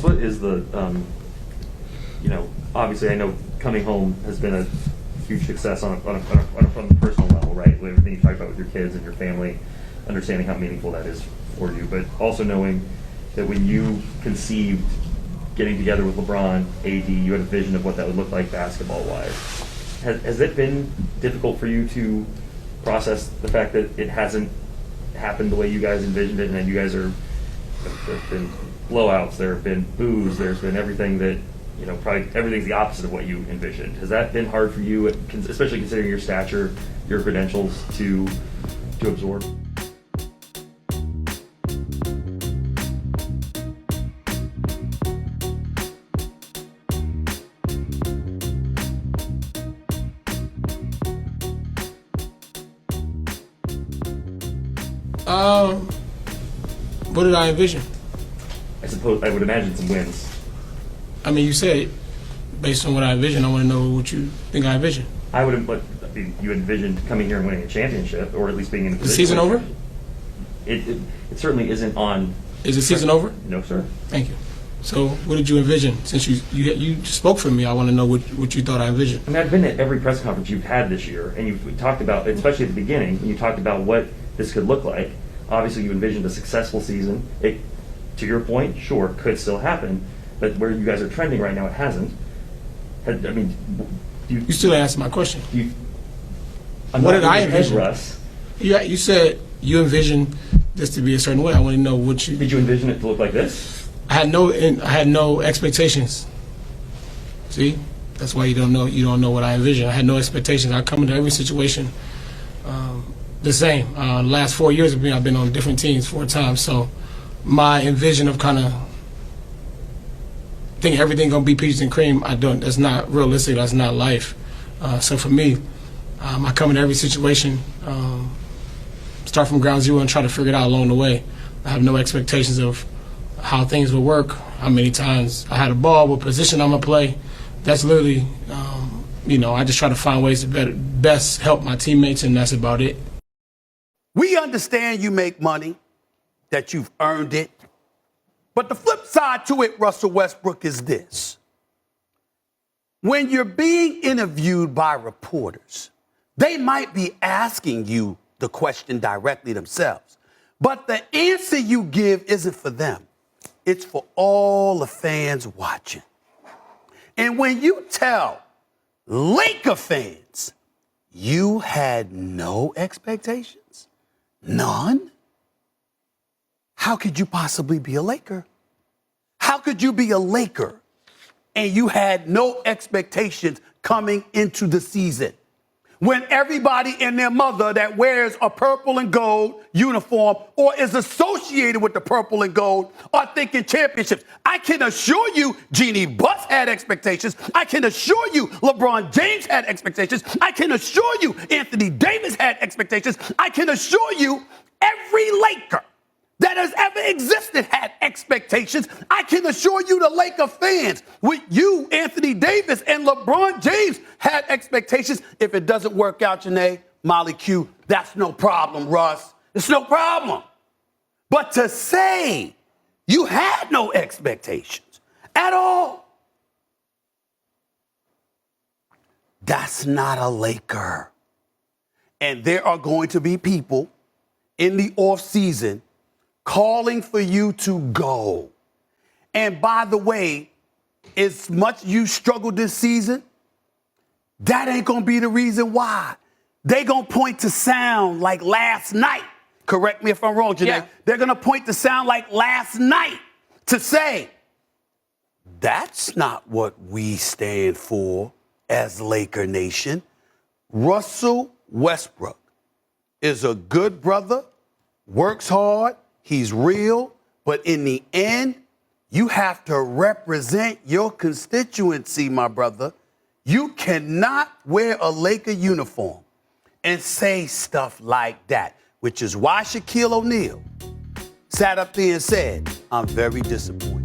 What is the, obviously I know coming home has been a huge success from the personal level, right? Everything you talk about with your kids and your family, understanding how meaningful that is for you, but also knowing that when you conceived getting together with LeBron, AD, you had a vision of what that would look like basketball-wise. Has it been difficult for you to process the fact that it hasn't happened the way you guys envisioned it, and you guys there have been blowouts, there have been boos, there's been everything that, probably everything's the opposite of what you envisioned. Has that been hard for you, especially considering your stature, your credentials, to absorb? What did I envision? I would imagine some wins. I mean, you said, based on what I envision, I want to know what you think I envision. You envisioned coming here and winning a championship, or at least being in the position. The season over? It certainly isn't on. Is the season over? No, sir. Thank you. So, what did you envision? Since you spoke for me, I want to know what you thought I envisioned. I mean, I've been at every press conference you've had this year, and you've talked about, especially at the beginning, when you talked about what this could look like. Obviously, you envisioned a successful season. It, to your point, sure, could still happen, but where you guys are trending right now, it hasn't. You still answer my question. What did I envision, Russ? You said you envisioned this to be a certain way. I want to know what you. Did you envision it to look like this? I had no expectations. See, that's why you don't know what I envisioned. I had no expectations. I come into every situation the same. Last 4 years of me, I've been on different teams 4 times. So my envision of kind of think everything gonna be peaches and cream, I don't. That's not realistic. That's not life. So for me, I come into every situation, start from ground zero and try to figure it out along the way. I have no expectations of how things will work, how many times I had a ball, what position I'm gonna play. That's literally, I just try to find ways to best help my teammates, and that's about it. We understand you make money, that you've earned it. But the flip side to it, Russell Westbrook, is this. When you're being interviewed by reporters, they might be asking you the question directly themselves. But the answer you give isn't for them. It's for all the fans watching. And when you tell Laker fans you had no expectations, none, how could you possibly be a Laker? How could you be a Laker and you had no expectations coming into the season? When everybody and their mother that wears a purple and gold uniform or is associated with the purple and gold are thinking championships. I can assure you Jeannie Buss had expectations. I can assure you LeBron James had expectations. I can assure you Anthony Davis had expectations. I can assure you every Laker that has ever existed had expectations. I can assure you the Laker fans, with you, Anthony Davis, and LeBron James had expectations. If it doesn't work out, Janae, Molly Q, that's no problem, Russ. It's no problem. But to say you had no expectations at all, that's not a Laker. And there are going to be people in the offseason calling for you to go. And by the way, as much you struggled this season, that ain't gonna be the reason why. They gonna point to sound like last night. Correct me if I'm wrong, Janae. Yeah. They're gonna point to sound like last night to say, that's not what we stand for as Laker Nation. Russell Westbrook is a good brother, works hard, he's real, but in the end, you have to represent your constituency, my brother. You cannot wear a Laker uniform and say stuff like that, which is why Shaquille O'Neal sat up there and said, I'm very disappointed.